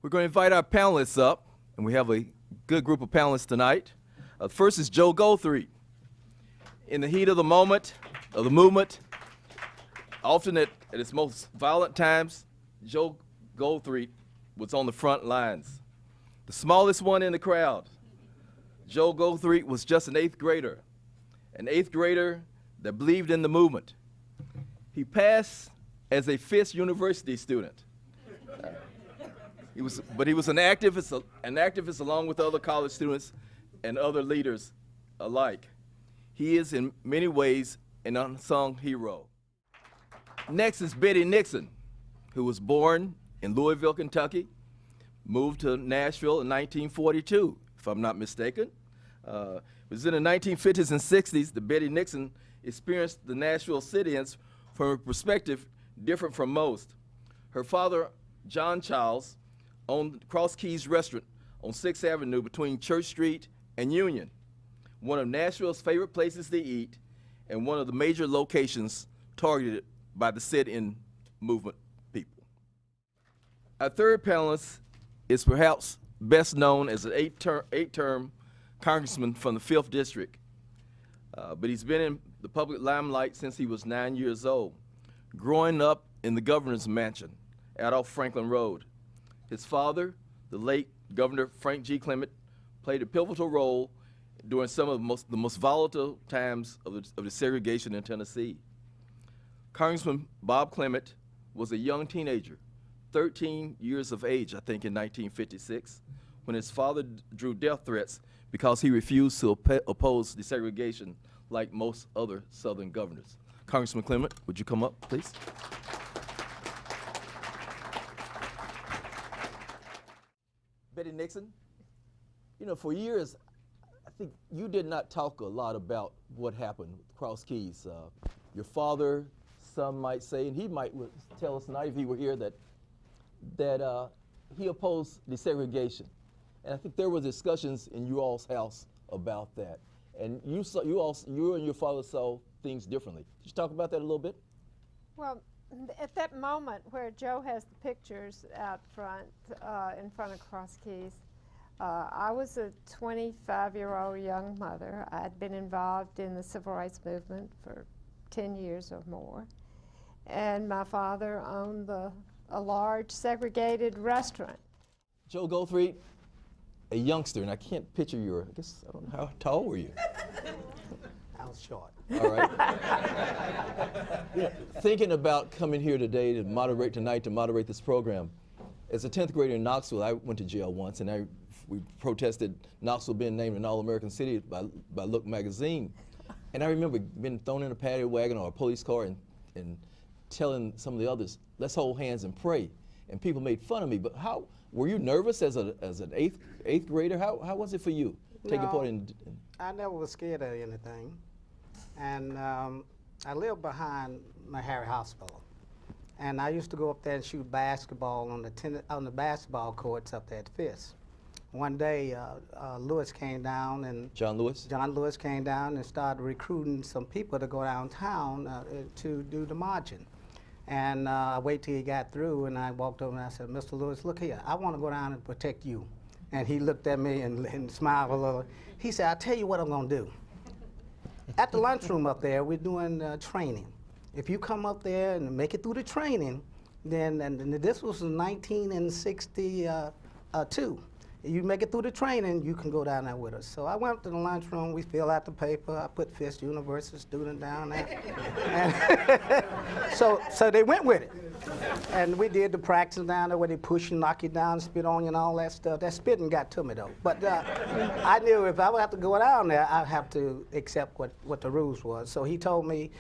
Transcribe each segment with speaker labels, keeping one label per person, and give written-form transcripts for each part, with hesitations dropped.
Speaker 1: We're going to invite our panelists up, and we have a good group of panelists tonight. First is Joe Goldthreate. In the heat of the moment, of the movement, often at its most violent times, Joe Goldthreate was on the front lines. The smallest one in the crowd. Joe Goldthreate was just an eighth grader that believed in the movement. He passed as a Fisk University student. He was an activist along with other college students and other leaders alike. He is in many ways an unsung hero. Next is Betty Nixon, who was born in Louisville, Kentucky, moved to Nashville in 1942, if I'm not mistaken. It was in the 1950s and 60s that Betty Nixon experienced the Nashville sit-ins from a perspective different from most. Her father, John Childs, owned Cross Keys Restaurant on 6th Avenue between Church Street and Union, one of Nashville's favorite places to eat and one of the major locations targeted by the sit-in movement people. Our third panelist is perhaps best known as an eight-term congressman from the 5th District, but he's been in the public limelight since he was 9 years old, growing up in the governor's mansion, Adolph Franklin Road. His father, the late Governor Frank G. Clement, played a pivotal role during some of the most volatile times of the segregation in Tennessee. Congressman Bob Clement was a young teenager, 13 years of age, I think, in 1956, when his father drew death threats because he refused to oppose desegregation like most other Southern governors. Congressman Clement, would you come up, please? Betty Nixon, you know, for years, I think you did not talk a lot about what happened with Cross Keys. Your father, some might say, and he might tell us tonight if he were here, that he opposed desegregation. And I think there were discussions in you all's house about that. And you and your father saw things differently. Could you talk about that a little bit?
Speaker 2: Well, at that moment where Joe has the pictures out front, in front of Cross Keys, I was a 25-year-old young mother. I'd been involved in the Civil Rights Movement for 10 years or more. And my father owned a large segregated restaurant.
Speaker 1: Joe Goldthreate, a youngster, and I can't picture I don't know, how tall were you?
Speaker 3: I was short.
Speaker 1: All right. Thinking about coming here today to moderate this program, as a 10th grader in Knoxville, I went to jail once, and we protested Knoxville being named an All-American City by Look magazine. And I remember being thrown in a paddy wagon or a police car and telling some of the others, let's hold hands and pray. And people made fun of me, but were you nervous as an eighth grader? How was it for you taking part in?
Speaker 3: I never was scared of anything. And I lived behind Meharry Hospital. And I used to go up there and shoot basketball on the basketball courts up there at Fisk. One day, Lewis came down, and
Speaker 1: John Lewis
Speaker 3: came down and started recruiting some people to go downtown to do the marching. And I waited till he got through, and I walked over and I said, Mr. Lewis, look here, I want to go down and protect you. And he looked at me and smiled a little. He said, I'll tell you what I'm going to do. At the lunchroom up there, we're doing training. If you come up there and make it through the training, then, and this was in 1962. You make it through the training, you can go down there with us. So I went to the lunchroom, we filled out the paper, I put Fisk University student down there. so they went with it. And we did the practice down there where they push you, knock you down, spit on you and all that stuff. That spitting got to me though. But I knew if I would have to go down there, I'd have to accept what the rules was. So he told me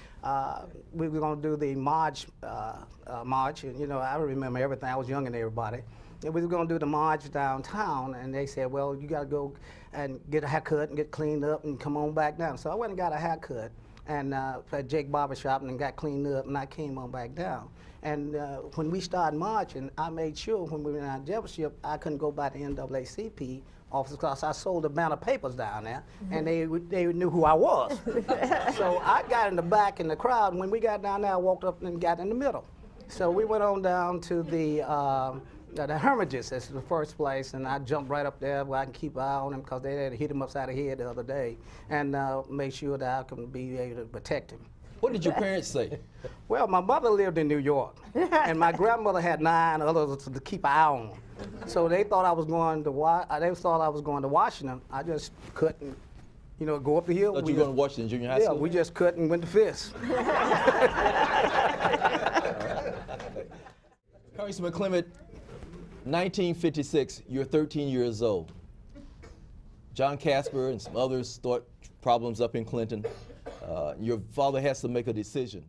Speaker 3: we were gonna do the march, and you know, I remember everything, I was younger than everybody. We were going to do the march downtown, and they said, well, you got to go and get a haircut and get cleaned up and come on back down. So I went and got a haircut and at Jake Barbershop and got cleaned up, and I came on back down. And when we started marching, I made sure when we were in our dealership, I couldn't go by the NAACP office because I sold a amount of papers down there, and they knew who I was. So I got in the back in the crowd, and when we got down there, I walked up and got in the middle. So we went on down to the the Hermitages is the first place, and I jumped right up there where I can keep an eye on him because they had hit him upside the head the other day, and make sure that I can be able to protect him.
Speaker 1: What did your parents say?
Speaker 3: Well, my mother lived in New York, and my grandmother had 9 others to keep an eye on. So they thought I was going to Washington. I just couldn't, you know, go up the hill.
Speaker 1: Thought you were going to Washington Junior High School?
Speaker 3: Yeah, we just cut and went to Fisk.
Speaker 1: Congressman Clement, 1956, you're 13 years old. John Casper and some others start problems up in Clinton. Your father has to make a decision.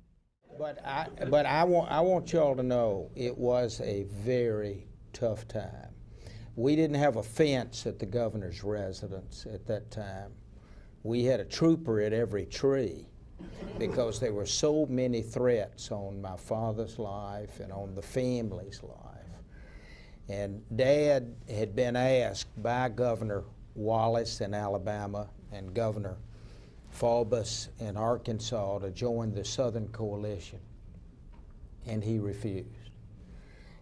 Speaker 4: But I want y'all to know it was a very tough time. We didn't have a fence at the governor's residence at that time. We had a trooper at every tree because there were so many threats on my father's life and on the family's life. And Dad had been asked by Governor Wallace in Alabama and Governor Faubus in Arkansas to join the Southern Coalition, and he refused.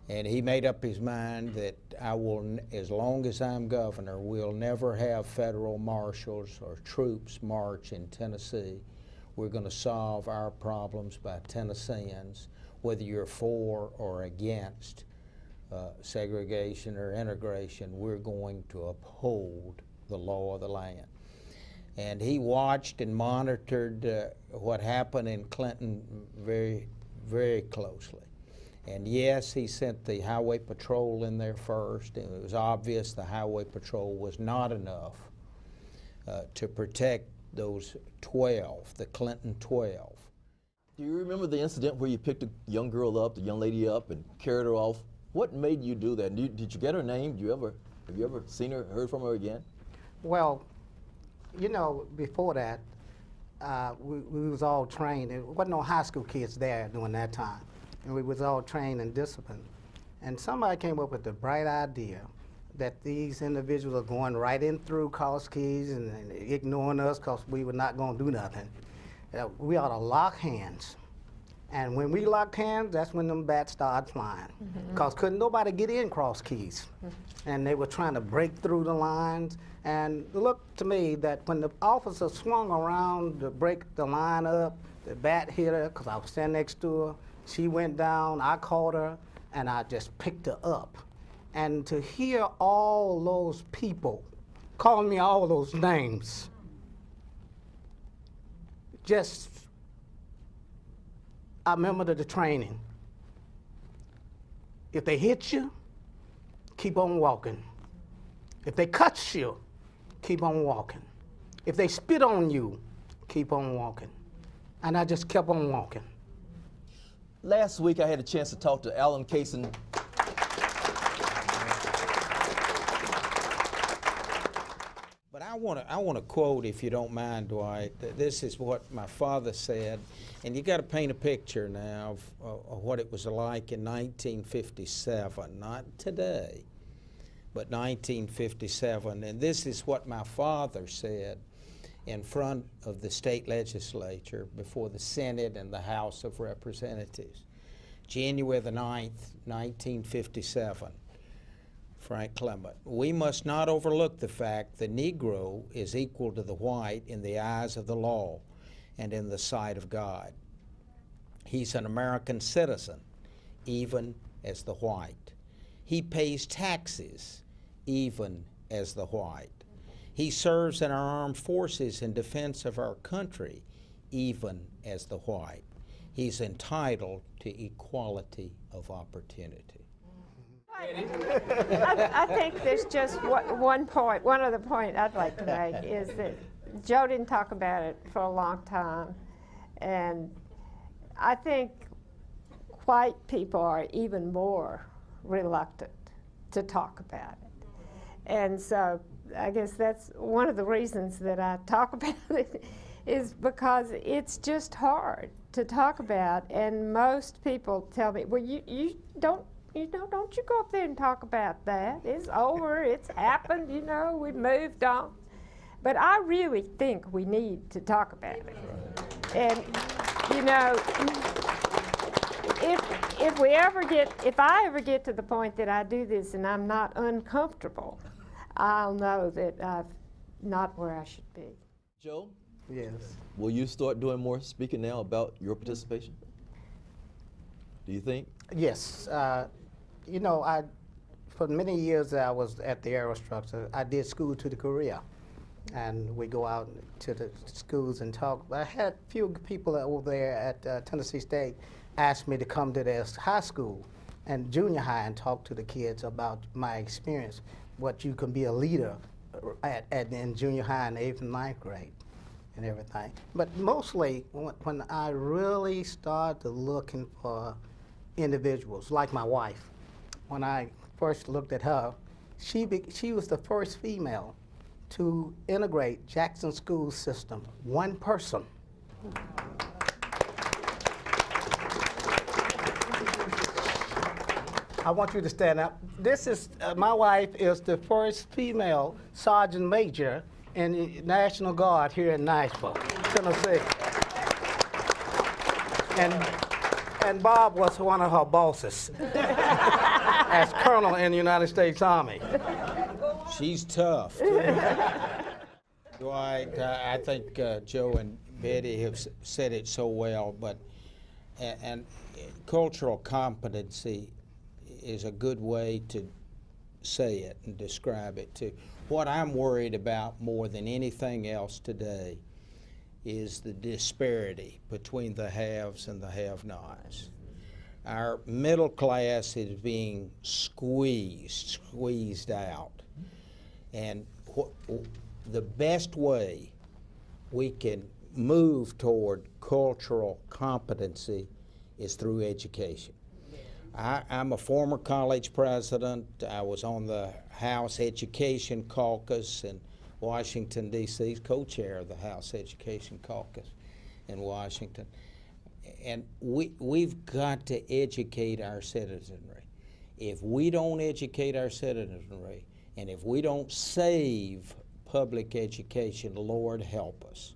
Speaker 4: And he made up his mind that I will, as long as I'm governor, we'll never have federal marshals or troops march in Tennessee. We're going to solve our problems by Tennesseans, whether you're for or against segregation or integration. We're going to uphold the law of the land. And he watched and monitored what happened in Clinton very, very closely. And yes, he sent the highway patrol in there first, and it was obvious the highway patrol was not enough to protect those 12, the Clinton 12.
Speaker 1: Do you remember the incident where you picked a young girl up, the young lady up, and carried her off? What made you do that? Did you get her name? Have you ever seen her, heard from her again?
Speaker 3: Well, you know, before that, we was all trained. There wasn't no high school kids there during that time. And we was all trained and disciplined. And somebody came up with the bright idea that these individuals are going right in through Cross Keys and ignoring us because we were not going to do nothing. We ought to lock hands. And when we locked hands, that's when them bats started flying. Because couldn't nobody get in Cross Keys. And they were trying to break through the lines. And it looked to me that when the officer swung around to break the line up, the bat hit her because I was standing next to her. She went down, I caught her, and I just picked her up. And to hear all those people calling me all those names, just, I remember the training. If they hit you, keep on walking. If they cut you, keep on walking. If they spit on you, keep on walking. And I just kept on walking.
Speaker 1: Last week I had a chance to talk to Alan Kaysen.
Speaker 4: But I want to quote, if you don't mind, Dwight. This is what my father said, and you got to paint a picture now of what it was like in 1957, not today, but 1957. And this is what my father said in front of the state legislature before the Senate and the House of Representatives. January the 9th, 1957. Frank Clement. We must not overlook the fact the Negro is equal to the white in the eyes of the law and in the sight of God. He's an American citizen, even as the white. He pays taxes, even as the white. He serves in our armed forces in defense of our country, even as the white. He's entitled to equality of opportunity.
Speaker 2: I think there's just one other point I'd like to make is that Joe didn't talk about it for a long time, and I think white people are even more reluctant to talk about it. And so I guess that's one of the reasons that I talk about it, is because it's just hard to talk about, and most people tell me, well, don't you go up there and talk about that. It's over, it's happened, we moved on. But I really think we need to talk about it. And, if I ever get to the point that I do this and I'm not uncomfortable, I'll know that I'm not where I should be.
Speaker 1: Joe,
Speaker 3: Yes.
Speaker 1: will you start doing more speaking now about your participation? Do you think?
Speaker 3: Yes. You know, for many years I was at the aerostructure. I did school to the career, and we go out to the schools and talk. I had a few people over there at Tennessee State asked me to come to their high school and junior high and talk to the kids about my experience, what you can be a leader in junior high in 8th and 9th grade and everything. But mostly when I really started looking for individuals, like my wife, when I first looked at her, she was the first female to integrate Jackson school system, one person. I want you to stand up. This is, my wife is the first female sergeant major in the National Guard here in Nashville, Tennessee. And Bob was one of her bosses as colonel in the United States Army.
Speaker 4: She's tough. Dwight, I think Joe and Betty have said it so well, but and cultural competency is a good way to say it and describe it too. What I'm worried about more than anything else today is the disparity between the haves and the have-nots. Our middle class is being squeezed out. And the best way we can move toward cultural competency is through education. I'm a former college president. I was on the House Education Caucus in Washington, D.C., co-chair of the House Education Caucus in Washington. And we've got to educate our citizenry. If we don't educate our citizenry, and if we don't save public education, Lord help us.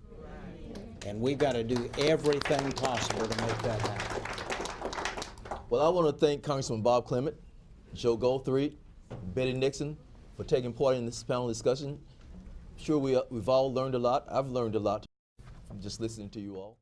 Speaker 4: And we've got to do everything possible to make that happen.
Speaker 1: Well, I want to thank Congressman Bob Clement, Joe Goldthreate, Betty Nixon for taking part in this panel discussion. I'm sure we've all learned a lot. I've learned a lot from just listening to you all.